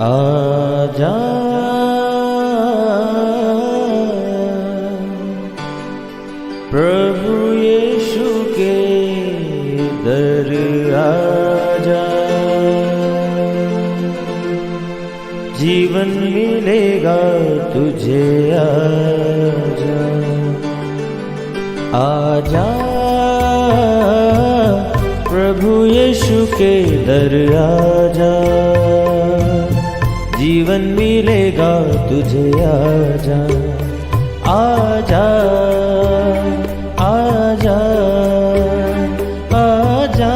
आजा प्रभु यीशु के दर आजा, जीवन मिलेगा तुझे। आजा आजा प्रभु यीशु के दर आजा, जीवन मिलेगा तुझे। आजा आजा आजा आजा।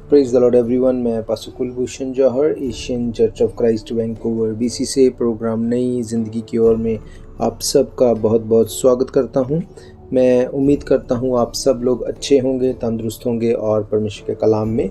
Praise the Lord everyone. मैं pastor Kulbhushan Johar, Asian church of Christ Vancouver BC से प्रोग्राम नई ज़िंदगी की ओर में आप सबका बहुत बहुत स्वागत करता हूं। मैं उम्मीद करता हूं आप सब लोग अच्छे होंगे, तंदुरुस्त होंगे और परमेश्वर के कलाम में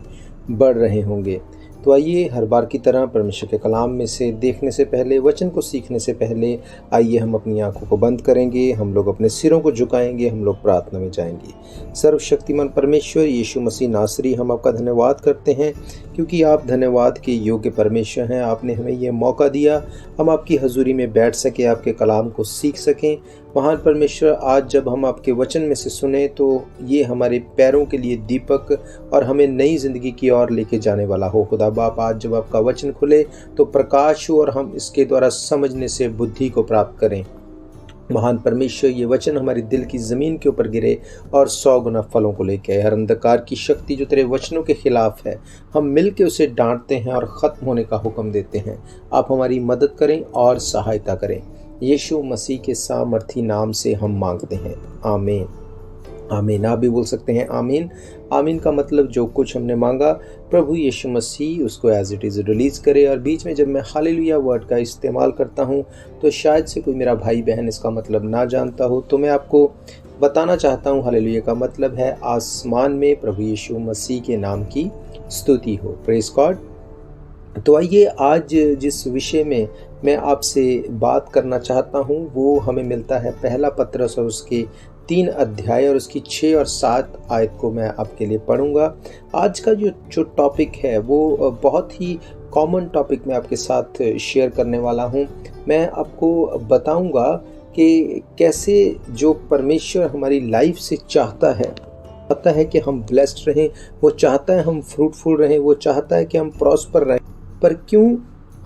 बढ़ रहे होंगे। तो आइए, हर बार की तरह परमेश्वर के कलाम में से देखने से पहले, वचन को सीखने से पहले, आइए हम अपनी आंखों को बंद करेंगे, हम लोग अपने सिरों को झुकाएंगे, हम लोग प्रार्थना में जाएंगे। सर्वशक्तिमान परमेश्वर यीशु मसीह नासरी, हम आपका धन्यवाद करते हैं क्योंकि आप धन्यवाद के योग्य परमेश्वर हैं। आपने हमें ये मौका दिया हम आपकी हजूरी में बैठ सके, आपके कलाम को सीख सकें। महान परमेश्वर, आज जब हम आपके वचन में से सुने तो ये हमारे पैरों के लिए दीपक और हमें नई ज़िंदगी की ओर लेके जाने वाला हो। खुदा बाप, आज जब आपका वचन खुले तो प्रकाश हो और हम इसके द्वारा समझने से बुद्धि को प्राप्त करें। महान परमेश्वर, ये वचन हमारे दिल की ज़मीन के ऊपर गिरे और 100 गुना फलों को लेके आए। हर अंधकार की शक्ति जो तेरे वचनों के खिलाफ है, हम मिल के उसे डांटते हैं और ख़त्म होने का हुक्म देते हैं। आप हमारी मदद करें और सहायता करें। यीशु मसीह के सामर्थी नाम से हम मांगते हैं, आमीन आमीन। आप भी बोल सकते हैं आमीन। आमीन का मतलब जो कुछ हमने मांगा प्रभु यीशु मसीह उसको एज इट इज़ रिलीज़ करे। और बीच में जब मैं हालेलुया वर्ड का इस्तेमाल करता हूँ तो शायद से कोई मेरा भाई बहन इसका मतलब ना जानता हो, तो मैं आपको बताना चाहता हूँ हालेलुया का मतलब है आसमान में प्रभु यीशु मसीह के नाम की स्तुति हो। Praise God. तो आइए, आज जिस विषय में मैं आपसे बात करना चाहता हूँ वो हमें मिलता है पहला पत्रस और उसके 3 अध्याय और उसकी 6 और 7 आयत को मैं आपके लिए पढ़ूंगा। आज का जो टॉपिक है वो बहुत ही कॉमन टॉपिक मैं आपके साथ शेयर करने वाला हूँ। मैं आपको बताऊंगा कि कैसे जो परमेश्वर हमारी लाइफ से चाहता है कि हम ब्लेस्ड रहें, वो चाहता है हम फ्रूटफुल रहें, वो चाहता है कि हम प्रॉस्पर रहें, पर क्यों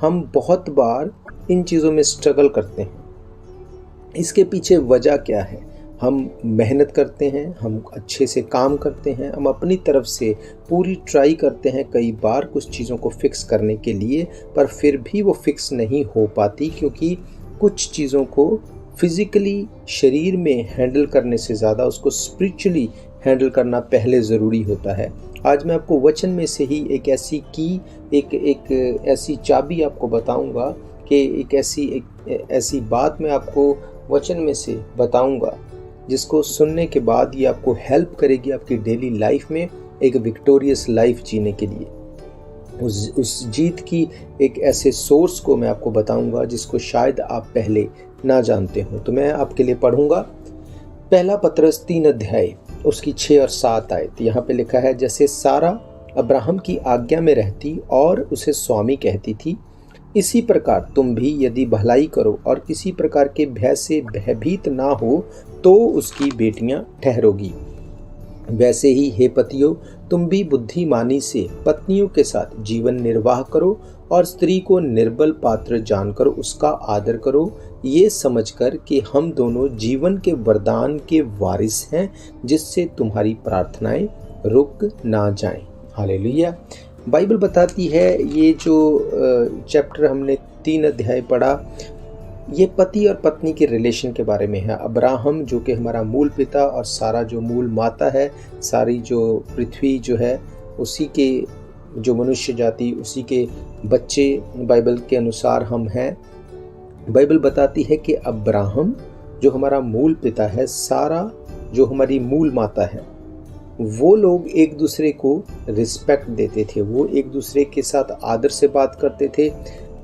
हम बहुत बार इन चीज़ों में स्ट्रगल करते हैं। इसके पीछे वजह क्या है? हम मेहनत करते हैं, हम अच्छे से काम करते हैं, हम अपनी तरफ से पूरी ट्राई करते हैं कई बार कुछ चीज़ों को फिक्स करने के लिए, पर फिर भी वो फिक्स नहीं हो पाती क्योंकि कुछ चीज़ों को फिज़िकली शरीर में हैंडल करने से ज़्यादा उसको स्पिरिचुअली हैंडल करना पहले ज़रूरी होता है। आज मैं आपको वचन में से ही एक ऐसी चाबी आपको बताऊंगा कि एक ऐसी बात मैं आपको वचन में से बताऊंगा जिसको सुनने के बाद ये आपको हेल्प करेगी आपकी डेली लाइफ में एक विक्टोरियस लाइफ जीने के लिए। उस जीत की एक ऐसे सोर्स को मैं आपको बताऊंगा जिसको शायद आप पहले ना जानते हो। तो मैं आपके लिए पढ़ूंगा पहला पत्रस 3 अध्याय उसकी 6 और 7 आयत। यहाँ पे लिखा है, जैसे सारा अब्राहम की आज्ञा में रहती और उसे स्वामी कहती थी, इसी प्रकार तुम भी यदि भलाई करो और किसी प्रकार के भय से भयभीत ना हो तो उसकी बेटियां ठहरोगी। वैसे ही हे पतियों, तुम भी बुद्धिमानी से पत्नियों के साथ जीवन निर्वाह करो और स्त्री को निर्बल पात्र जानकर उसका आदर करो, ये समझकर कि हम दोनों जीवन के वरदान के वारिस हैं, जिससे तुम्हारी प्रार्थनाएं रुक ना जाएं। हालेलुया। बाइबल बताती है, ये जो चैप्टर हमने 3 अध्याय पढ़ा, ये पति और पत्नी के रिलेशन के बारे में है। अब्राहम जो कि हमारा मूल पिता और सारा जो मूल माता है, सारी जो पृथ्वी जो है उसी के जो मनुष्य जाति उसी के बच्चे बाइबल के अनुसार हम हैं। बाइबल बताती है कि अब्राहम जो हमारा मूल पिता है, सारा जो हमारी मूल माता है, वो लोग एक दूसरे को रिस्पेक्ट देते थे, वो एक दूसरे के साथ आदर से बात करते थे।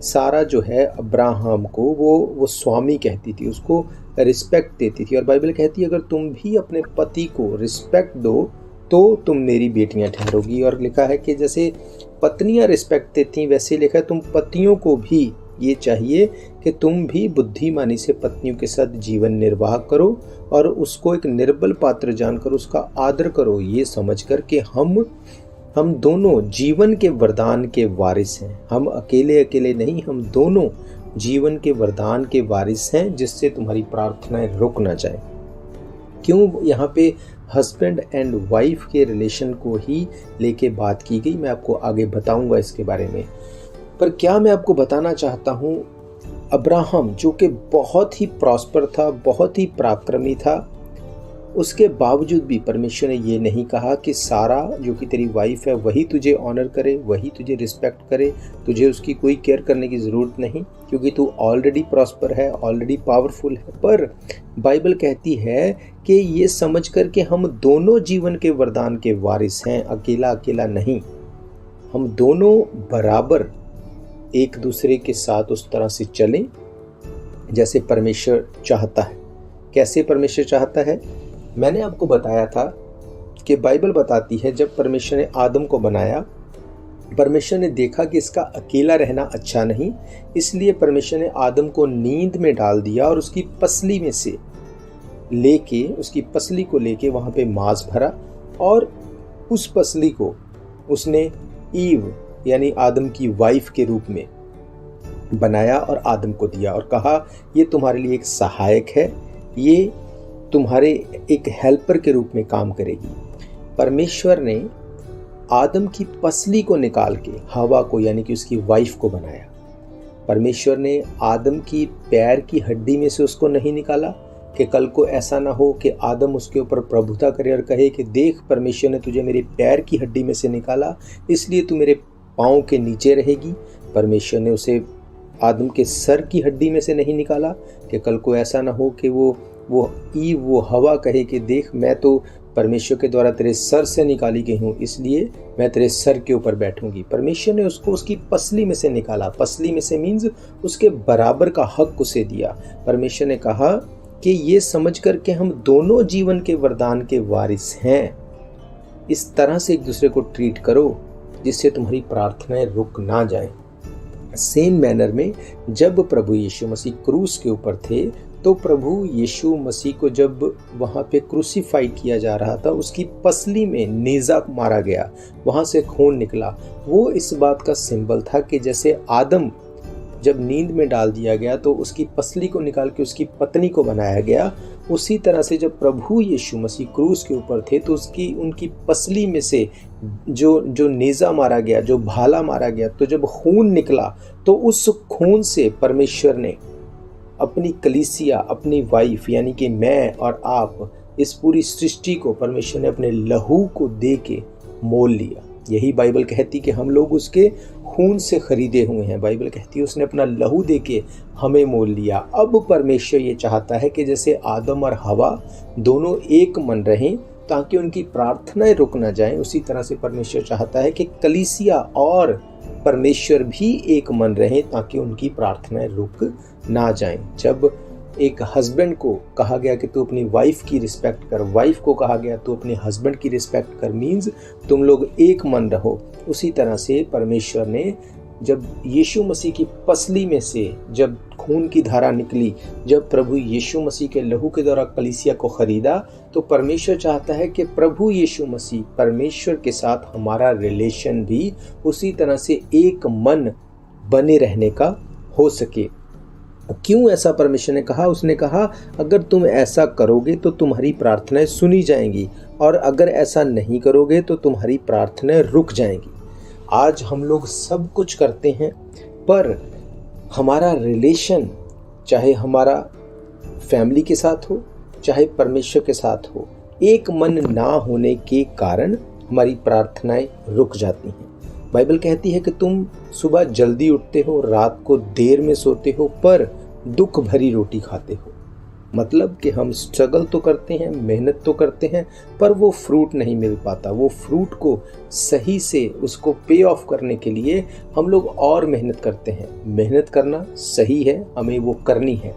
सारा जो है अब्राहम को वो स्वामी कहती थी, उसको रिस्पेक्ट देती थी। और बाइबल कहती है अगर तुम भी अपने पति को रिस्पेक्ट दो तो तुम मेरी बेटियां ठहरोगी। और लिखा है कि जैसे पत्नियां रिस्पेक्ट देती वैसे लिखा है तुम पतियों को भी ये चाहिए कि तुम भी बुद्धिमानी से पत्नियों के साथ जीवन निर्वाह करो और उसको एक निर्बल पात्र जानकर उसका आदर करो, ये समझकर कि हम दोनों जीवन के वरदान के वारिस हैं। हम अकेले अकेले नहीं, हम दोनों जीवन के वरदान के वारिस हैं जिससे तुम्हारी प्रार्थनाएं रुक ना जाए। क्यों यहाँ पे हस्बैंड एंड वाइफ के रिलेशन को ही लेके बात की गई, मैं आपको आगे बताऊंगा इसके बारे में। पर क्या मैं आपको बताना चाहता हूँ, अब्राहम जो कि बहुत ही प्रॉस्पर था, बहुत ही पराक्रमी था, उसके बावजूद भी परमेश्वर ने ये नहीं कहा कि सारा जो कि तेरी वाइफ है वही तुझे ऑनर करे, वही तुझे रिस्पेक्ट करे, तुझे उसकी कोई केयर करने की ज़रूरत नहीं क्योंकि तू ऑलरेडी प्रॉस्पर है, ऑलरेडी पावरफुल है। पर बाइबल कहती है कि ये समझ कर के हम दोनों जीवन के वरदान के वारिस हैं, अकेला अकेला नहीं। हम दोनों बराबर एक दूसरे के साथ उस तरह से चलें जैसे परमेश्वर चाहता है। कैसे परमेश्वर चाहता है? मैंने आपको बताया था कि बाइबल बताती है जब परमेश्वर ने आदम को बनाया, परमेश्वर ने देखा कि इसका अकेला रहना अच्छा नहीं, इसलिए परमेश्वर ने आदम को नींद में डाल दिया और उसकी पसली में से लेके, उसकी पसली को लेके वहाँ पे मांस भरा और उस पसली को उसने ईव यानी आदम की वाइफ के रूप में बनाया और आदम को दिया और कहा ये तुम्हारे लिए एक सहायक है, ये तुम्हारे एक हेल्पर के रूप में काम करेगी। परमेश्वर ने आदम की पसली को निकाल के हवा को यानी कि उसकी वाइफ को बनाया। परमेश्वर ने आदम की पैर की हड्डी में से उसको नहीं निकाला कि कल को ऐसा ना हो कि आदम उसके ऊपर प्रभुता करे और कहे कि देख परमेश्वर ने तुझे मेरे पैर की हड्डी में से निकाला इसलिए तू मेरे पाँव के नीचे रहेगी। परमेश्वर ने उसे आदम के सर की हड्डी में से नहीं निकाला कि कल को ऐसा ना हो कि वो हवा कहे कि देख मैं तो परमेश्वर के द्वारा तेरे सर से निकाली गई हूँ इसलिए मैं तेरे सर के ऊपर बैठूंगी। परमेश्वर ने उसको उसकी पसली में से निकाला। पसली में से मीन्स उसके बराबर का हक उसे दिया। परमेश्वर ने कहा कि ये समझ कर के हम दोनों जीवन के वरदान के वारिस हैं, इस तरह से एक दूसरे को ट्रीट करो जिससे तुम्हारी प्रार्थनाएं रुक ना जाएं। सेम मैनर में जब प्रभु यीशु मसीह क्रूस के ऊपर थे तो प्रभु यीशु मसीह को जब वहाँ पे क्रूसीफाई किया जा रहा था उसकी पसली में नेज़ा मारा गया, वहाँ से खून निकला। वो इस बात का सिंबल था कि जैसे आदम जब नींद में डाल दिया गया तो उसकी पसली को निकाल के उसकी पत्नी को बनाया गया, उसी तरह से जब प्रभु यीशु मसीह क्रूस के ऊपर थे तो उनकी पसली में से जो नेज़ा मारा गया, जो भाला मारा गया, तो जब खून निकला तो उस खून से परमेश्वर ने अपनी कलीसिया, अपनी वाइफ यानी कि मैं और आप, इस पूरी सृष्टि को परमेश्वर ने अपने लहू को दे के मोल लिया। यही बाइबल कहती कि हम लोग उसके खून से खरीदे हुए हैं। बाइबल कहती है उसने अपना लहू दे के हमें मोल लिया। अब परमेश्वर ये चाहता है कि जैसे आदम और हवा दोनों एक मन रहें ताकि उनकी प्रार्थनाएं रुक ना जाएं, उसी तरह से परमेश्वर चाहता है कि कलीसिया और परमेश्वर भी एक मन रहें ताकि उनकी प्रार्थनाएं रुक ना जाएं। जब एक हस्बैंड को कहा गया कि तू अपनी वाइफ की रिस्पेक्ट कर, वाइफ को कहा गया तू अपने हस्बैंड की रिस्पेक्ट कर, मीन्स तुम लोग एक मन रहो। उसी तरह से परमेश्वर ने जब यीशु मसीह की पसली में से जब खून की धारा निकली, जब प्रभु यीशु मसीह के लहू के द्वारा कलीसिया को खरीदा, तो परमेश्वर चाहता है कि प्रभु यीशु मसीह परमेश्वर के साथ हमारा रिलेशन भी उसी तरह से एक मन बने रहने का हो सके। क्यों ऐसा परमेश्वर ने कहा? उसने कहा अगर तुम ऐसा करोगे तो तुम्हारी प्रार्थनाएं सुनी जाएंगी और अगर ऐसा नहीं करोगे तो तुम्हारी प्रार्थनाएं रुक जाएंगी। आज हम लोग सब कुछ करते हैं पर हमारा रिलेशन, चाहे हमारा फैमिली के साथ हो चाहे परमेश्वर के साथ हो, एक मन ना होने के कारण हमारी प्रार्थनाएं रुक जाती हैं। बाइबल कहती है कि तुम सुबह जल्दी उठते हो, रात को देर में सोते हो, पर दुख भरी रोटी खाते हो। मतलब कि हम स्ट्रगल तो करते हैं, मेहनत तो करते हैं, पर वो फ्रूट नहीं मिल पाता। वो फ्रूट को सही से उसको पे ऑफ करने के लिए हम लोग और मेहनत करते हैं। मेहनत करना सही है, हमें वो करनी है,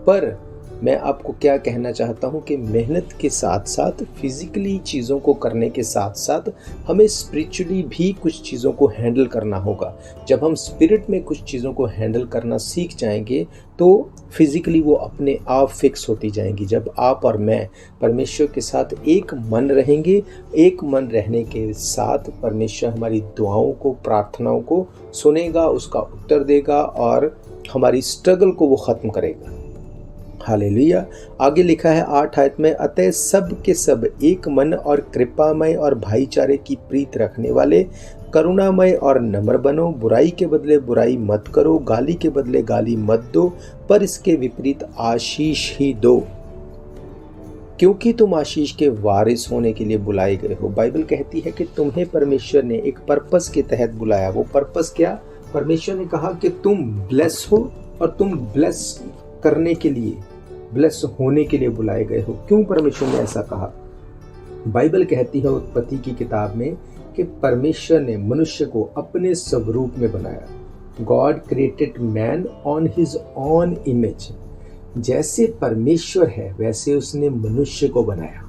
पर मैं आपको क्या कहना चाहता हूँ कि मेहनत के साथ साथ, फिजिकली चीज़ों को करने के साथ साथ हमें स्पिरिचुअली भी कुछ चीज़ों को हैंडल करना होगा। जब हम स्पिरिट में कुछ चीज़ों को हैंडल करना सीख जाएंगे तो फिजिकली वो अपने आप फिक्स होती जाएंगी। जब आप और मैं परमेश्वर के साथ एक मन रहेंगे, एक मन रहने के साथ परमेश्वर हमारी दुआओं को, प्रार्थनाओं को सुनेगा, उसका उत्तर देगा और हमारी स्ट्रगल को वो ख़त्म करेगा। हालेलुया। आगे लिखा है 8 आयत में, अतः सब के सब एक मन और कृपामय और भाईचारे की प्रीत रखने वाले, करुणामय और नम्र बनो, बुराई के बदले बुराई मत करो, गाली के बदले गाली मत दो, पर इसके विपरीत आशीष ही दो, क्योंकि तुम आशीष के वारिस होने के लिए बुलाए गए हो। बाइबल कहती है कि तुम्हें परमेश्वर ने एक पर्पस के तहत बुलाया। वो पर्पस क्या? परमेश्वर ने कहा कि तुम ब्लेस हो और तुम ब्लेस करने के लिए, ब्लेस होने के लिए बुलाए गए हो। क्यों परमेश्वर ने ऐसा कहा? बाइबल कहती है उत्पत्ति की किताब में कि परमेश्वर ने मनुष्य को अपने स्वरूप में बनाया। God created man on his own image. जैसे परमेश्वर है वैसे उसने मनुष्य को बनाया।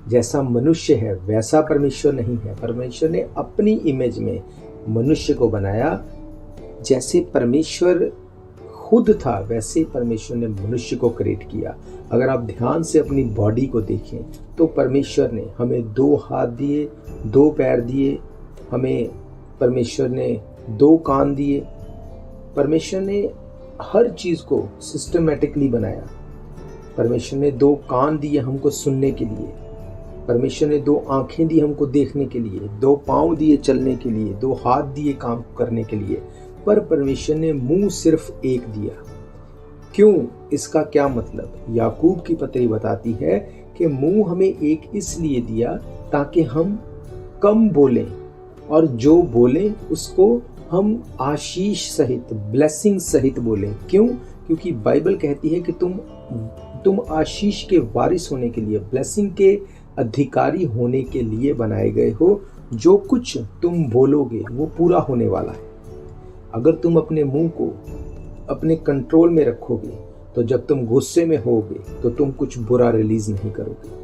जैसा मनुष्य है वैसा परमेश्वर नहीं है। परमेश्वर ने अपनी इमेज में मनुष्य को बनाया। जैसे परमेश्वर खुद था वैसे परमेश्वर ने मनुष्य को क्रिएट किया। अगर आप ध्यान से अपनी बॉडी को देखें तो परमेश्वर ने हमें 2 हाथ दिए, 2 पैर दिए, हमें परमेश्वर ने 2 कान दिए। परमेश्वर ने हर चीज़ को सिस्टमेटिकली बनाया। परमेश्वर ने 2 कान दिए हमको सुनने के लिए, परमेश्वर ने 2 आँखें दी हमको देखने के लिए, 2 पाँव दिए चलने के लिए, 2 हाथ दिए काम करने के लिए, पर परमेश्वर ने मुंह सिर्फ एक दिया। क्यों? इसका क्या मतलब? याकूब की पत्री बताती है कि मुंह हमें एक इसलिए दिया ताकि हम कम बोलें और जो बोलें उसको हम आशीष सहित, ब्लेसिंग सहित बोलें। क्यों? क्योंकि बाइबल कहती है कि तुम आशीष के वारिस होने के लिए, ब्लेसिंग के अधिकारी होने के लिए बनाए गए हो। जो कुछ तुम बोलोगे वो पूरा होने वाला है। अगर तुम अपने मुंह को अपने कंट्रोल में रखोगे तो जब तुम गुस्से में होगे तो तुम कुछ बुरा रिलीज नहीं करोगे।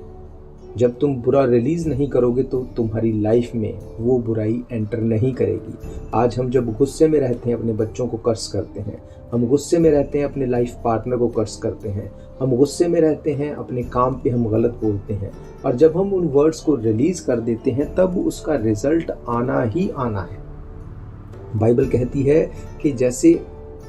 जब तुम बुरा रिलीज नहीं करोगे तो तुम्हारी लाइफ में वो बुराई एंटर नहीं करेगी। आज हम जब गुस्से में रहते हैं अपने बच्चों को कर्स करते हैं, हम गुस्से में रहते हैं अपने लाइफ पार्टनर को कर्स करते हैं, हम गुस्से में रहते हैं अपने काम पे हम गलत बोलते हैं, और जब हम उन वर्ड्स को रिलीज कर देते हैं तब उसका रिजल्ट आना ही आना है। बाइबल कहती है कि जैसे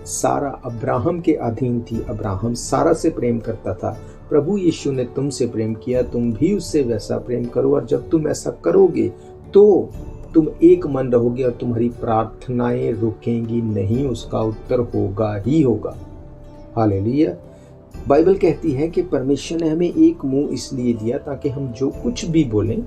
सारा अब्राहम के अधीन थी, अब्राहम सारा से प्रेम करता था, प्रभु यीशु ने तुमसे प्रेम किया, तुम भी उससे वैसा प्रेम करो। और जब तुम ऐसा करोगे तो तुम एक मन रहोगे और तुम्हारी प्रार्थनाएं रुकेंगी नहीं, उसका उत्तर होगा ही होगा। हालेलुया। बाइबल कहती है कि परमेश्वर ने हमें एक मुंह इसलिए दिया ताकि हम जो कुछ भी बोलें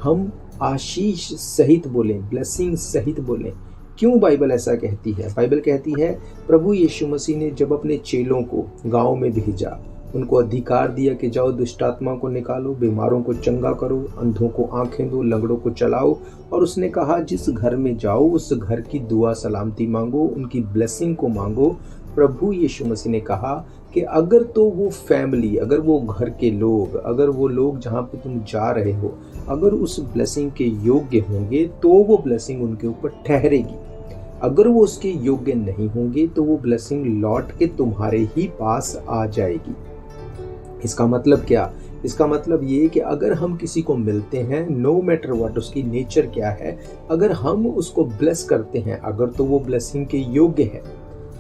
हम आशीष सहित बोलें, ब्लेसिंग सहित बोलें। क्यों बाइबल ऐसा कहती है? बाइबल कहती है प्रभु यीशु मसीह ने जब अपने चेलों को गांव में भेजा, उनको अधिकार दिया कि जाओ दुष्ट आत्मा को निकालो, बीमारों को चंगा करो, अंधों को आंखें दो, लंगड़ों को चलाओ, और उसने कहा जिस घर में जाओ उस घर की दुआ सलामती मांगो, उनकी ब्लेसिंग को मांगो। प्रभु यीशु मसीह ने कहा कि अगर तो वो फैमिली, अगर वो घर के लोग, अगर वो लोग जहाँ पे तुम जा रहे हो अगर उस ब्लेसिंग के योग्य होंगे तो वो ब्लेसिंग उनके ऊपर ठहरेगी। अगर वो उसके योग्य नहीं होंगे तो वो ब्लेसिंग लौट के तुम्हारे ही पास आ जाएगी। इसका मतलब क्या? इसका मतलब ये कि अगर हम किसी को मिलते हैं, नो मैटर व्हाट उसकी नेचर क्या है, अगर हम उसको ब्लेस करते हैं, अगर तो वो ब्लेसिंग के योग्य है,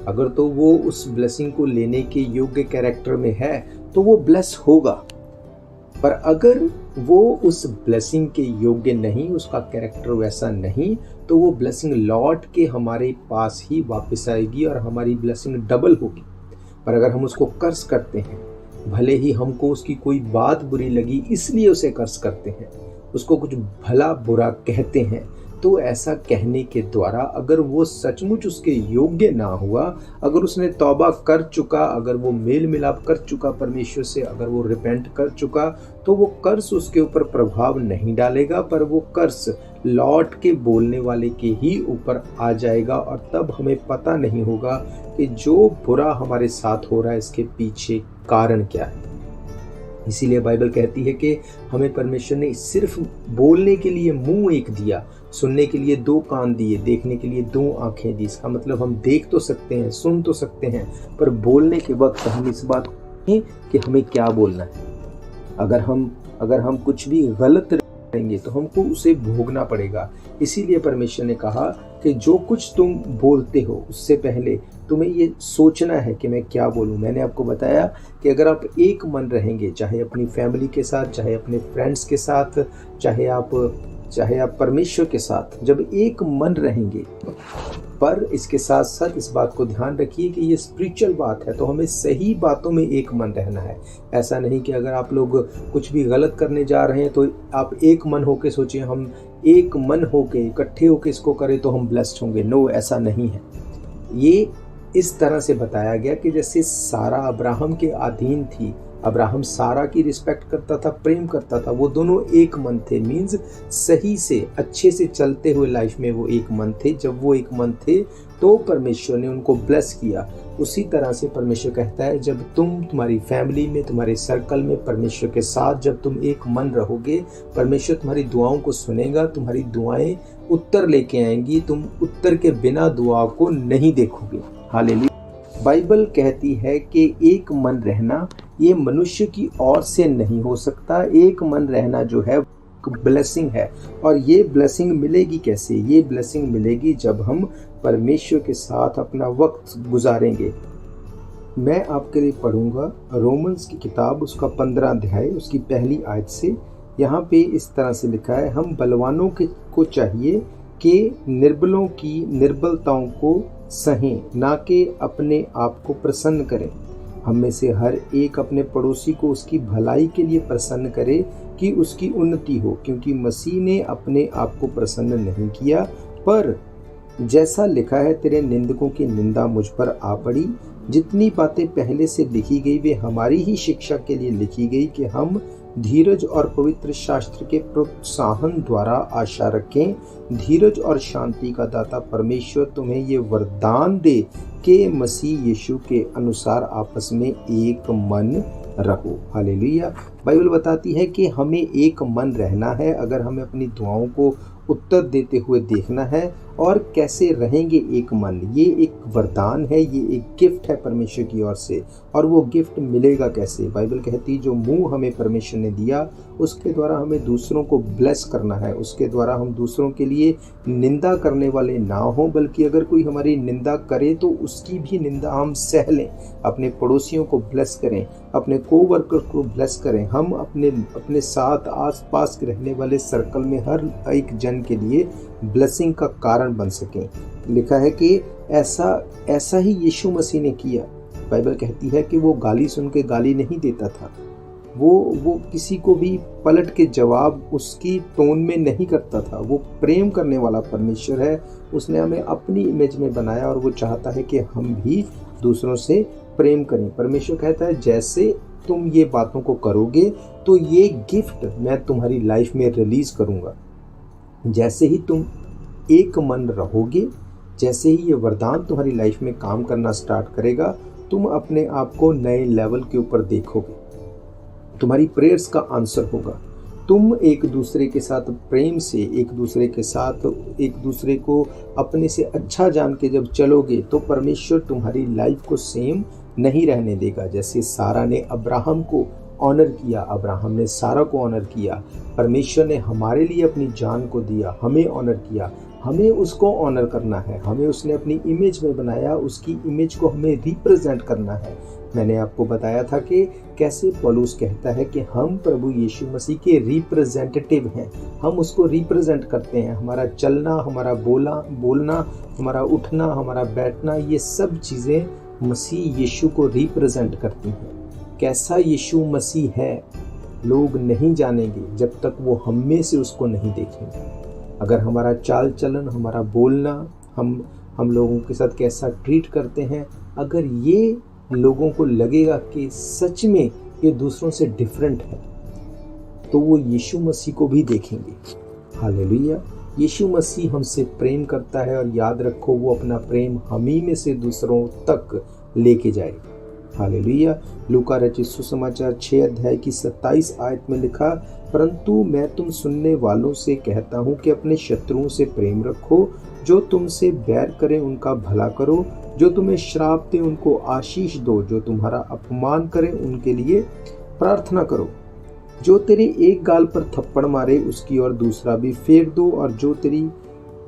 अगर तो वो उस ब्लेसिंग को लेने के योग्य कैरेक्टर में है तो वो ब्लेस होगा। पर अगर वो उस ब्लेसिंग के योग्य नहीं, उसका कैरेक्टर वैसा नहीं, तो वो ब्लेसिंग लौट के हमारे पास ही वापस आएगी और हमारी ब्लेसिंग डबल होगी। पर अगर हम उसको कर्स करते हैं, भले ही हमको उसकी कोई बात बुरी लगी इसलिए उसे कर्स करते हैं, उसको कुछ भला बुरा कहते हैं, तो ऐसा कहने के द्वारा अगर वो सचमुच उसके योग्य ना हुआ, अगर उसने तौबा कर चुका, अगर वो मेल मिलाप कर चुका परमेश्वर से, अगर वो रिपेंट कर चुका, तो वो कर्स उसके ऊपर प्रभाव नहीं डालेगा, पर वो कर्स लौट के बोलने वाले के ही ऊपर आ जाएगा। और तब हमें पता नहीं होगा कि जो बुरा हमारे साथ हो रहा है इसके पीछे कारण क्या है। इसीलिए बाइबल कहती है कि हमें परमेश्वर ने सिर्फ बोलने के लिए मुंह एक दिया, सुनने के लिए 2 कान दिए, देखने के लिए 2 आंखें दी। इसका मतलब हम देख तो सकते हैं, सुन तो सकते हैं, पर बोलने के वक्त हम इस बात को कि हमें क्या बोलना है। अगर हम कुछ भी गलत करेंगे तो हमको उसे भोगना पड़ेगा। इसीलिए परमेश्वर ने कहा कि जो कुछ तुम बोलते हो उससे पहले तुम्हें ये सोचना है कि मैं क्या बोलूं। मैंने आपको बताया कि अगर आप एक मन रहेंगे, चाहे अपनी फैमिली के साथ, चाहे अपने फ्रेंड्स के साथ, चाहे आप परमेश्वर के साथ, जब एक मन रहेंगे, पर इसके साथ साथ इस बात को ध्यान रखिए कि ये स्पिरिचुअल बात है, तो हमें सही बातों में एक मन रहना है। ऐसा नहीं कि अगर आप लोग कुछ भी गलत करने जा रहे हैं तो आप एक मन होके सोचिए हम एक मन होके इकट्ठे होके इसको करें तो हम ब्लेस्ड होंगे। नो, ऐसा नहीं है। ये इस तरह से बताया गया कि जैसे सारा अब्राहम के अधीन थी, अब्राहम सारा की रिस्पेक्ट करता था, प्रेम करता था, वो दोनों एक मन थे। मीन्स सही से अच्छे से चलते हुए लाइफ में वो एक मन थे। जब वो एक मन थे तो परमेश्वर ने उनको ब्लेस किया। उसी तरह से परमेश्वर कहता है जब तुम्हारी फैमिली में, तुम्हारे सर्कल में परमेश्वर के साथ जब तुम एक मन रहोगे, परमेश्वर तुम्हारी दुआओं को सुनेगा, तुम्हारी दुआएं उत्तर लेके आएंगी, तुम उत्तर के बिना दुआ को नहीं देखोगे। हालेलुया। बाइबल कहती है कि एक मन रहना ये मनुष्य की ओर से नहीं हो सकता। एक मन रहना जो है ब्लेसिंग है। और ये ब्लेसिंग मिलेगी कैसे? ये ब्लेसिंग मिलेगी जब हम परमेश्वर के साथ अपना वक्त गुजारेंगे। मैं आपके लिए पढ़ूंगा रोमन्स की किताब, उसका 15 अध्याय, उसकी पहली आयत से। यहाँ पे इस तरह से लिखा है, हम बलवानों को चाहिए कि निर्बलों की निर्बलताओं को सहें, ना कि अपने आप को प्रसन्न करें। हम में से हर एक अपने पड़ोसी को उसकी भलाई के लिए प्रसन्न करे कि उसकी उन्नति हो, क्योंकि मसीह ने अपने आप को प्रसन्न नहीं किया, पर जैसा लिखा है, तेरे निंदकों की निंदा मुझ पर आ पड़ी। जितनी बातें पहले से लिखी गई वे हमारी ही शिक्षा के लिए लिखी गई कि हम धीरज और पवित्र शास्त्र के प्रोत्साहन द्वारा आशा रखें। धीरज और शांति का दाता परमेश्वर तुम्हें ये वरदान दे कि मसीह यीशु के अनुसार आपस में एक मन रहो। हालेलुया। बाइबल बताती है कि हमें एक मन रहना है अगर हमें अपनी दुआओं को उत्तर देते हुए देखना है। और कैसे रहेंगे एक मन? ये एक वरदान है, ये एक गिफ्ट है परमेश्वर की ओर से। और वो गिफ्ट मिलेगा कैसे? बाइबल कहती है जो मुंह हमें परमेश्वर ने दिया उसके द्वारा हमें दूसरों को ब्लेस करना है। उसके द्वारा हम दूसरों के लिए निंदा करने वाले ना हो, बल्कि अगर कोई हमारी निंदा करे तो उसकी भी निंदा हम सह लें। अपने पड़ोसियों को ब्लेस करें, अपने कोवर्कर को ब्लेस करें। हम अपने साथ आसपास रहने वाले सर्कल में हर एक जन के लिए ब्लेसिंग का कारण बन सकें। लिखा है कि ऐसा ही यीशु मसीह ने किया। बाइबल कहती है कि वो गाली सुन के गाली नहीं देता था, वो किसी को भी पलट के जवाब उसकी टोन में नहीं करता था। वो प्रेम करने वाला परमेश्वर है। उसने हमें अपनी इमेज में बनाया और वो चाहता है कि हम भी दूसरों से प्रेम करें। परमेश्वर कहता है जैसे तुम ये बातों को करोगे तो ये गिफ्ट मैं तुम्हारी लाइफ में रिलीज करूंगा। जैसे ही तुम एक मन रहोगे, जैसे ही ये वरदान तुम्हारी लाइफ में काम करना स्टार्ट करेगा, तुम अपने आप को नए लेवल के ऊपर देखोगे। तुम्हारी प्रेयर्स का आंसर होगा। तुम एक दूसरे के साथ प्रेम से, एक दूसरे को अपने से अच्छा जान के जब चलोगे तो परमेश्वर तुम्हारी लाइफ को सेम नहीं रहने देगा। जैसे सारा ने अब्राहम को ऑनर किया, अब्राहम ने सारा को ऑनर किया। परमेश्वर ने हमारे लिए अपनी जान को दिया, हमें ऑनर किया। हमें उसको ऑनर करना है। हमें उसने अपनी इमेज में बनाया, उसकी इमेज को हमें रिप्रेजेंट करना है। मैंने आपको बताया था कि कैसे पौलुस कहता है कि हम प्रभु यीशु मसीह के रिप्रेजेंटेटिव हैं। हम उसको रिप्रेजेंट करते हैं। हमारा चलना, हमारा बोलना, हमारा उठना, हमारा बैठना, ये सब चीज़ें मसीह यीशु को रिप्रेजेंट करती हैं। कैसा यीशु मसीह है लोग नहीं जानेंगे जब तक वो हम में से उसको नहीं देखेंगे। अगर हमारा चाल चलन, हमारा बोलना, हम लोगों के साथ कैसा ट्रीट करते हैं, अगर ये लोगों को लगेगा कि सच में ये दूसरों से डिफरेंट है, तो वो यीशु मसीह को भी देखेंगे। हालेलुया। यीशु मसीह हमसे प्रेम करता है और याद रखो वो अपना प्रेम हम ही में से दूसरों तक लेके जाएगा। हालेलुया। लूका रचित सुसमाचार 6 अध्याय की 27 आयत में लिखा, परंतु मैं तुम सुनने वालों से कहता हूँ कि अपने शत्रुओं से प्रेम रखो, जो तुमसे बैर करें उनका भला करो, जो तुम्हें श्राप दें उनको आशीष दो, जो तुम्हारा अपमान करें उनके लिए प्रार्थना करो, जो तेरे एक गाल पर थप्पड़ मारे उसकी ओर दूसरा भी फेर दो, और जो तेरी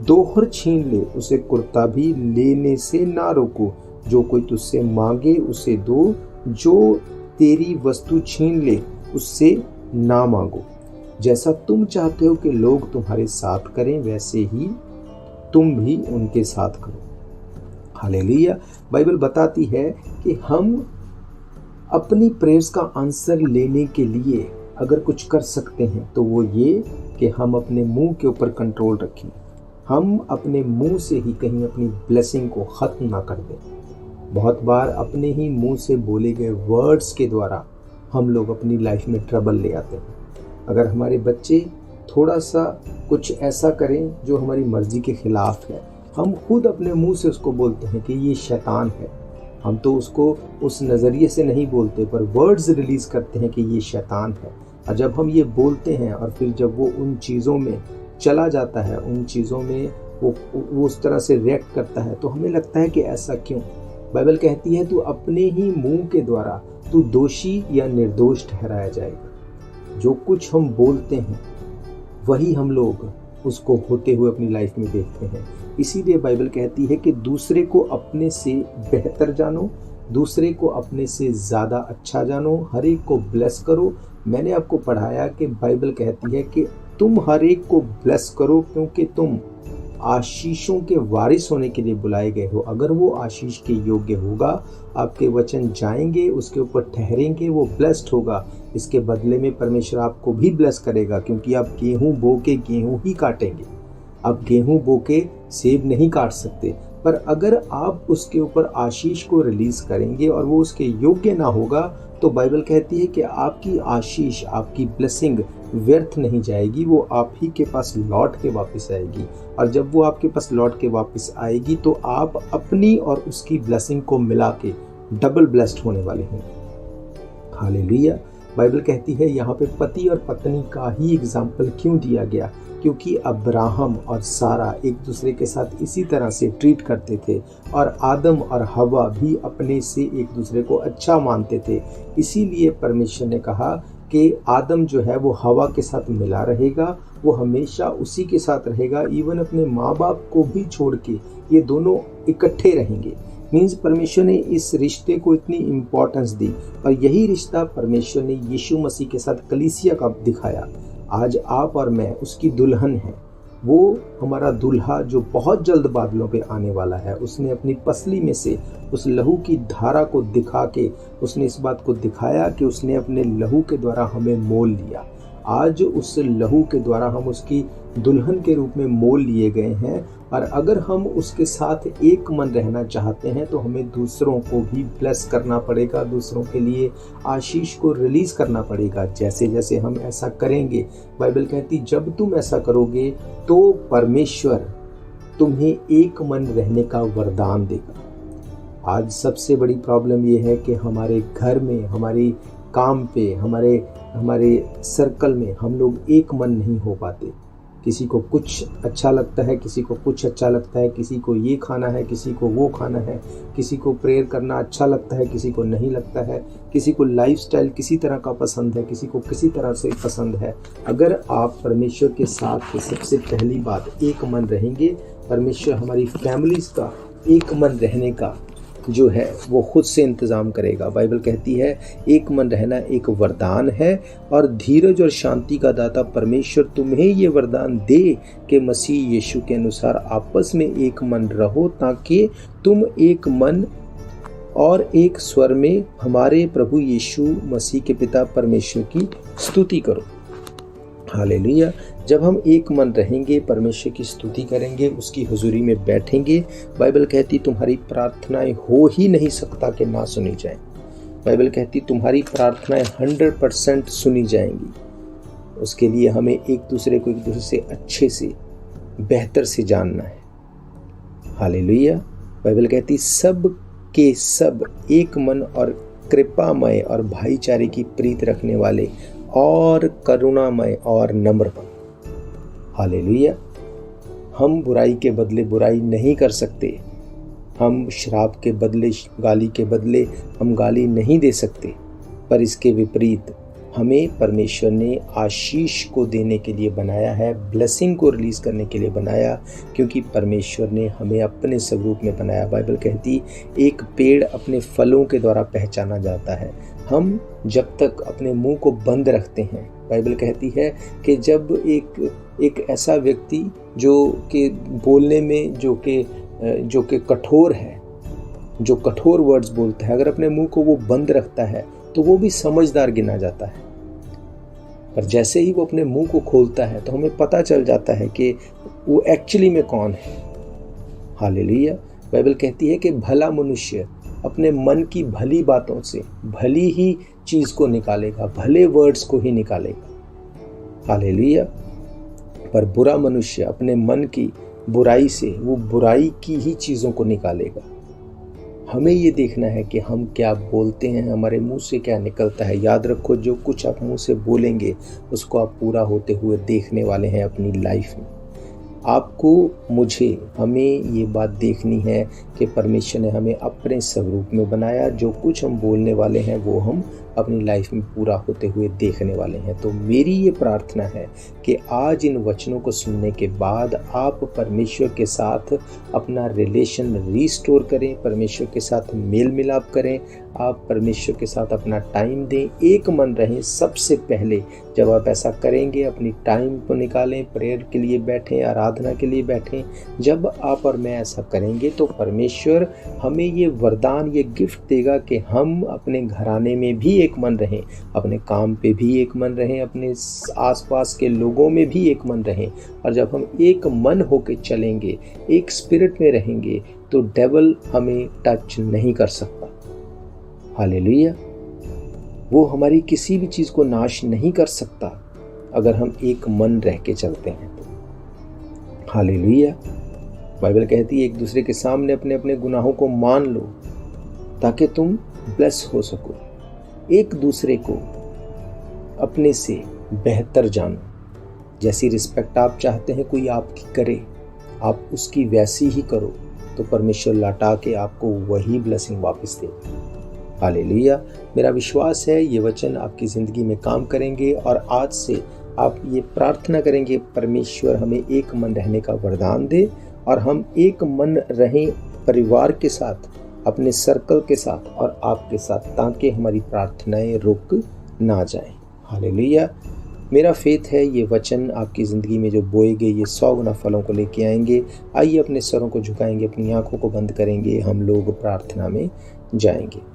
दोहर छीन ले उसे कुर्ता भी लेने से ना रोको। जो कोई तुझसे मांगे उसे दो, जो तेरी वस्तु छीन ले उससे ना मांगो। जैसा तुम चाहते हो कि लोग तुम्हारे साथ करें, वैसे ही तुम भी उनके साथ करो। हालेलुया। बाइबल बताती है कि हम अपनी प्रेयर्स का आंसर लेने के लिए अगर कुछ कर सकते हैं तो वो ये कि हम अपने मुंह के ऊपर कंट्रोल रखें। हम अपने मुंह से ही कहीं अपनी ब्लेसिंग को ख़त्म ना कर दें। बहुत बार अपने ही मुंह से बोले गए वर्ड्स के द्वारा हम लोग अपनी लाइफ में ट्रबल ले आते हैं। अगर हमारे बच्चे थोड़ा सा कुछ ऐसा करें जो हमारी मर्जी के खिलाफ है, हम खुद अपने मुंह से उसको बोलते हैं कि ये शैतान है। हम तो उसको उस नज़रिए से नहीं बोलते, पर वर्ड्स रिलीज करते हैं कि ये शैतान है। और जब हम ये बोलते हैं और फिर जब वो उन चीज़ों में चला जाता है, उन चीज़ों में वो उस तरह से रिएक्ट करता है, तो हमें लगता है कि ऐसा क्यों। बाइबल कहती है तू अपने ही मुंह के द्वारा तू दोषी या निर्दोष ठहराया जाएगा। जो कुछ हम बोलते हैं वही हम लोग उसको होते हुए अपनी लाइफ में देखते हैं। इसीलिए बाइबल कहती है कि दूसरे को अपने से बेहतर जानो, दूसरे को अपने से ज़्यादा अच्छा जानो, हर एक को ब्लेस करो। मैंने आपको पढ़ाया कि बाइबल कहती है कि तुम हर एक को ब्लेस करो, क्योंकि तुम आशीषों के वारिस होने के लिए बुलाए गए हो। अगर वो आशीष के योग्य होगा, आपके वचन जाएंगे, उसके ऊपर ठहरेंगे, वो ब्लेस्ड होगा। इसके बदले में परमेश्वर आपको भी ब्लेस करेगा, क्योंकि आप गेहूं बो के गेहूं ही काटेंगे। आप गेहूं बो के सेब नहीं काट सकते। पर अगर आप उसके ऊपर आशीष को रिलीज करेंगे और वो उसके योग्य ना होगा, तो बाइबल कहती है कि आपकी आशीष, आपकी ब्लेसिंग व्यर्थ नहीं जाएगी, वो आप ही के पास लौट के वापस आएगी। और जब वो आपके पास लौट के वापस आएगी तो आप अपनी और उसकी ब्लेसिंग को मिला के डबल ब्लेस्ड होने वाले हैं। हालेलुया। बाइबल कहती है यहाँ पे पति और पत्नी का ही एग्जाम्पल क्यों दिया गया, क्योंकि अब्राहम और सारा एक दूसरे के साथ इसी तरह से ट्रीट करते थे, और आदम और हवा भी अपने से एक दूसरे को अच्छा मानते थे। इसीलिए परमेश्वर ने कहा कि आदम जो है वो हवा के साथ मिला रहेगा, वो हमेशा उसी के साथ रहेगा, इवन अपने माँ बाप को भी छोड़ के ये दोनों इकट्ठे रहेंगे। मीन्स परमेश्वर ने इस रिश्ते को इतनी इम्पोर्टेंस दी, और यही रिश्ता परमेश्वर ने यीशु मसीह के साथ कलीसिया का दिखाया। आज आप और मैं उसकी दुल्हन हैं। वो हमारा दूल्हा जो बहुत जल्द बादलों पे आने वाला है, उसने अपनी पसली में से उस लहू की धारा को दिखा के उसने इस बात को दिखाया कि उसने अपने लहू के द्वारा हमें मोल लिया। आज उस लहू के द्वारा हम उसकी दुल्हन के रूप में मोल लिए गए हैं, और अगर हम उसके साथ एक मन रहना चाहते हैं तो हमें दूसरों को भी ब्लेस करना पड़ेगा, दूसरों के लिए आशीष को रिलीज करना पड़ेगा। जैसे जैसे हम ऐसा करेंगे, बाइबल कहती जब तुम ऐसा करोगे तो परमेश्वर तुम्हें एक मन रहने का वरदान देगा। आज सबसे बड़ी प्रॉब्लम ये है कि हमारे घर में, हमारे काम पे, हमारे सर्कल में हम लोग एक मन नहीं हो पाते। किसी को कुछ अच्छा लगता है, किसी को कुछ अच्छा लगता है, किसी को ये खाना है, किसी को वो खाना है, किसी को प्रेयर करना अच्छा लगता है, किसी को नहीं लगता है, किसी को लाइफस्टाइल किसी तरह का पसंद है, किसी को किसी तरह से पसंद है। अगर आप परमेश्वर के साथ सबसे पहली बात एक मन रहेंगे, परमेश्वर हमारी फैमिलीज़ का एक मन रहने का जो है वो खुद से इंतज़ाम करेगा। बाइबल कहती है एक मन रहना एक वरदान है, और धीरज और शांति का दाता परमेश्वर तुम्हें ये वरदान दे कि मसीह यीशु के अनुसार आपस में एक मन रहो, ताकि तुम एक मन और एक स्वर में हमारे प्रभु यीशु मसीह के पिता परमेश्वर की स्तुति करो। हालेलुया। जब हम एक मन रहेंगे, परमेश्वर की स्तुति करेंगे, उसकी हुजूरी में बैठेंगे, बाइबल कहती तुम्हारी प्रार्थनाएं हो ही नहीं सकता कि ना सुनी जाएं। बाइबल कहती तुम्हारी प्रार्थनाएं 100% सुनी जाएंगी। उसके लिए हमें एक दूसरे से अच्छे से बेहतर से जानना है। हालेलुया। बाइबल कहती सब के सब एक मन और कृपामय और भाईचारे की प्रीत रखने वाले और करुणामय और नम्र बन। हालेलुया। हम बुराई के बदले बुराई नहीं कर सकते। हम श्राप के बदले गाली के बदले हम गाली नहीं दे सकते, पर इसके विपरीत हमें परमेश्वर ने आशीष को देने के लिए बनाया है, ब्लेसिंग को रिलीज करने के लिए बनाया, क्योंकि परमेश्वर ने हमें अपने स्वरूप में बनाया। बाइबल कहती एक पेड़ अपने फलों के द्वारा पहचाना जाता है। हम जब तक अपने मुंह को बंद रखते हैं, बाइबल कहती है कि जब एक ऐसा व्यक्ति जो कि बोलने में जो कि कठोर है, जो कठोर वर्ड्स बोलता है, अगर अपने मुंह को वो बंद रखता है तो वो भी समझदार गिना जाता है। पर जैसे ही वो अपने मुंह को खोलता है तो हमें पता चल जाता है कि वो एक्चुअली में कौन है। हालेलुया। बाइबल कहती है कि भला मनुष्य अपने मन की भली बातों से भली ही चीज को निकालेगा, भले वर्ड्स को ही निकालेगा। हालेलुया। पर बुरा मनुष्य अपने मन की बुराई से वो बुराई की ही चीजों को निकालेगा। हमें ये देखना है कि हम क्या बोलते हैं, हमारे मुंह से क्या निकलता है। याद रखो, जो कुछ आप मुंह से बोलेंगे उसको आप पूरा होते हुए देखने वाले हैं अपनी लाइफ में। आपको, मुझे, हमें ये बात देखनी है कि परमेश्वर ने हमें अपने स्वरूप में बनाया। जो कुछ हम बोलने वाले हैं वो हम अपनी लाइफ में पूरा होते हुए देखने वाले हैं। तो मेरी ये प्रार्थना है कि आज इन वचनों को सुनने के बाद आप परमेश्वर के साथ अपना रिलेशन रिस्टोर करें, परमेश्वर के साथ मेल मिलाप करें, आप परमेश्वर के साथ अपना टाइम दें, एक मन रहें। सबसे पहले जब आप ऐसा करेंगे, अपनी टाइम को निकालें, प्रेयर के लिए बैठें, आराधना के लिए बैठें। जब आप और मैं ऐसा करेंगे तो परमेश्वर हमें ये वरदान, ये गिफ्ट देगा कि हम अपने घराने में भी एक मन रहें, अपने काम पे भी एक मन रहें, अपने आसपास के लोगों में भी एक मन रहें। और जब हम एक मन होके चलेंगे, एक स्पिरिट में रहेंगे, तो डेविल हमें टच नहीं कर सकता। हालेलुया। वो हमारी किसी भी चीज को नाश नहीं कर सकता अगर हम एक मन रह के चलते हैं तो। हालेलुया। बाइबल कहती है एक दूसरे के सामने अपने अपने गुनाहों को मान लो ताकि तुम ब्लेस हो सको। एक दूसरे को अपने से बेहतर जानो। जैसी रिस्पेक्ट आप चाहते हैं कोई आपकी करे, आप उसकी वैसी ही करो, तो परमेश्वर लौटा के आपको वही ब्लेसिंग वापस देगा। हालेलुया। मेरा विश्वास है ये वचन आपकी ज़िंदगी में काम करेंगे और आज से आप ये प्रार्थना करेंगे परमेश्वर हमें एक मन रहने का वरदान दे और हम एक मन रहें परिवार के साथ, अपने सर्कल के साथ और आपके साथ, ताकि हमारी प्रार्थनाएं रुक ना जाएं। हालेलुया। मेरा फेथ है ये वचन आपकी ज़िंदगी में जो बोए गए ये 100 गुना फलों को लेके आएंगे। आइए अपने सरों को झुकाएंगे, अपनी आंखों को बंद करेंगे, हम लोग प्रार्थना में जाएंगे।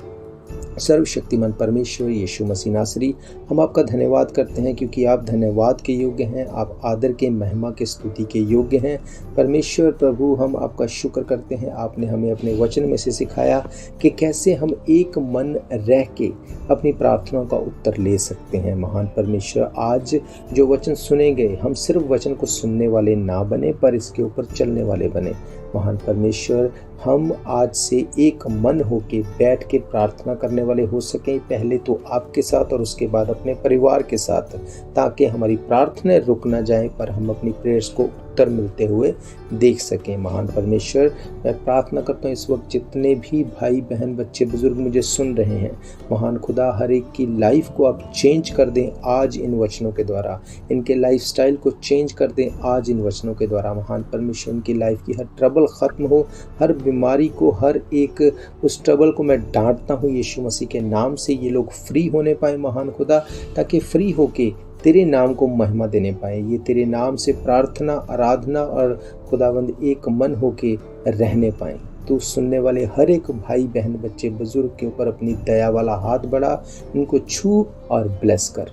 सर्वशक्तिमान परमेश्वर यीशु मसीह नासरी, हम आपका धन्यवाद करते हैं क्योंकि आप धन्यवाद के योग्य हैं, आप आदर के, महिमा के, स्तुति के योग्य हैं। परमेश्वर प्रभु, हम आपका शुक्र करते हैं, आपने हमें अपने वचन में से सिखाया कि कैसे हम एक मन रह के अपनी प्रार्थनाओं का उत्तर ले सकते हैं। महान परमेश्वर, आज जो वचन सुने गए, हम सिर्फ वचन को सुनने वाले ना बने पर इसके ऊपर चलने वाले बने। महान परमेश्वर, हम आज से एक मन होके बैठ के प्रार्थना करने वाले हो सकें, पहले तो आपके साथ और उसके बाद अपने परिवार के साथ, ताकि हमारी प्रार्थनाएं रुक ना जाएं पर हम अपनी प्रेयर्स को उत्तर मिलते हुए देख सकें। महान परमेश्वर, मैं प्रार्थना करता हूँ इस वक्त जितने भी भाई बहन बच्चे बुजुर्ग मुझे सुन रहे हैं, महान खुदा हर एक की लाइफ को आप चेंज कर दें आज इन वचनों के द्वारा, इनके लाइफस्टाइल को चेंज कर दें आज इन वचनों के द्वारा। महान परमेश्वर, इनकी लाइफ की हर ट्रबल ख़त्म हो, हर बीमारी को, हर एक उस ट्रबल को मैं डांटता हूँ यीशु मसीह के नाम से। ये लोग फ्री होने पाए महान खुदा, ताकि फ्री होके तेरे नाम को महिमा देने पाए। ये तेरे नाम से प्रार्थना, आराधना और खुदावंद एक मन होके रहने पाए। तो सुनने वाले हर एक भाई बहन बच्चे बुजुर्ग के ऊपर अपनी दया वाला हाथ बढ़ा, उनको छू और ब्लेस कर।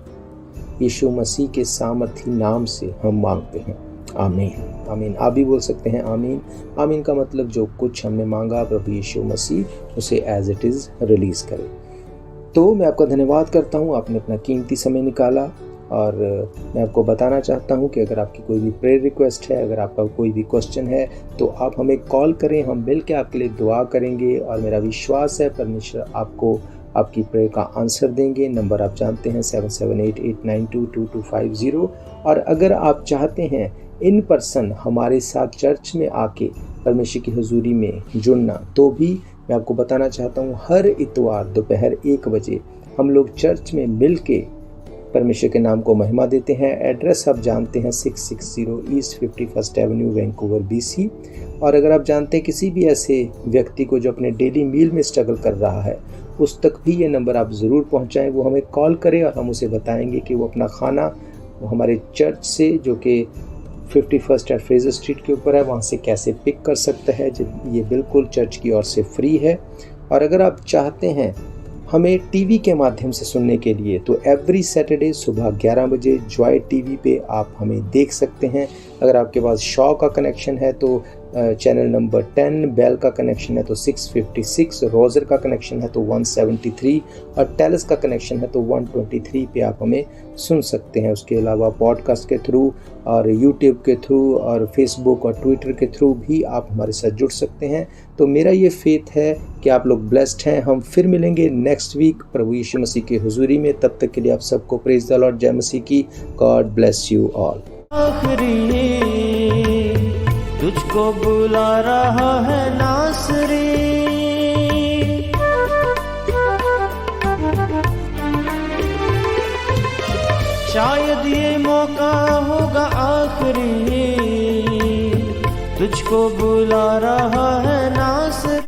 यीशु मसीह के सामर्थी नाम से हम मांगते हैं, आमीन। आमीन। आप भी बोल सकते हैं आमीन। आमीन का मतलब जो कुछ हमने मांगा प्रभु यीशु मसीह उसे एज इट इज़ रिलीज़ करे। तो मैं आपका धन्यवाद करता हूँ, आपने अपना कीमती समय निकाला। और मैं आपको बताना चाहता हूँ कि अगर आपकी कोई भी प्रेयर रिक्वेस्ट है, अगर आपका कोई भी क्वेश्चन है, तो आप हमें कॉल करें, हम मिल के आपके लिए दुआ करेंगे। और मेरा विश्वास है परमेश्वर आपको आपकी प्रेयर का आंसर देंगे। नंबर आप जानते हैं 7788922250। और अगर आप चाहते हैं इन पर्सन हमारे साथ चर्च में आके परमेश्वर की हुजूरी में जुड़ना, तो भी मैं आपको बताना चाहता हूँ हर इतवार दोपहर 1 बजे हम लोग चर्च में मिल के परमेश्वर के नाम को महिमा देते हैं। एड्रेस आप जानते हैं 660 east 51st Avenue Vancouver BC। और अगर आप जानते हैं किसी भी ऐसे व्यक्ति को जो अपने डेली मील में स्ट्रगल कर रहा है, उस तक भी ये नंबर आप ज़रूर पहुंचाएं। वो हमें कॉल करे और हम उसे बताएंगे कि वो अपना खाना वो हमारे चर्च से, जो कि 51st एट फ्रेजर स्ट्रीट के ऊपर है, वहाँ से कैसे पिक कर सकता है। ये बिल्कुल चर्च की ओर से फ्री है। और अगर आप चाहते हैं हमें टीवी के माध्यम से सुनने के लिए, तो एवरी सैटरडे सुबह 11 बजे जॉय टीवी पे आप हमें देख सकते हैं। अगर आपके पास शॉ का कनेक्शन है तो चैनल नंबर 10, बेल का कनेक्शन है तो 656, रोजर का कनेक्शन है तो 173 और टेलस का कनेक्शन है तो 123 पे आप हमें सुन सकते हैं। उसके अलावा पॉडकास्ट के थ्रू और यूट्यूब के थ्रू और फेसबुक और ट्विटर के थ्रू भी आप हमारे साथ जुड़ सकते हैं। तो मेरा ये फेथ है कि आप लोग ब्लेस्ड हैं। हम फिर मिलेंगे नेक्स्ट वीक प्रभु यीशु मसीह की हुजूरी में। तब तक के लिए आप सबको प्रेज द लॉर्ड, जय मसीह की। God bless you all. तुझको बुला रहा है नासरी, शायद ये मौका होगा आखिरी, तुझको बुला रहा है नासरी।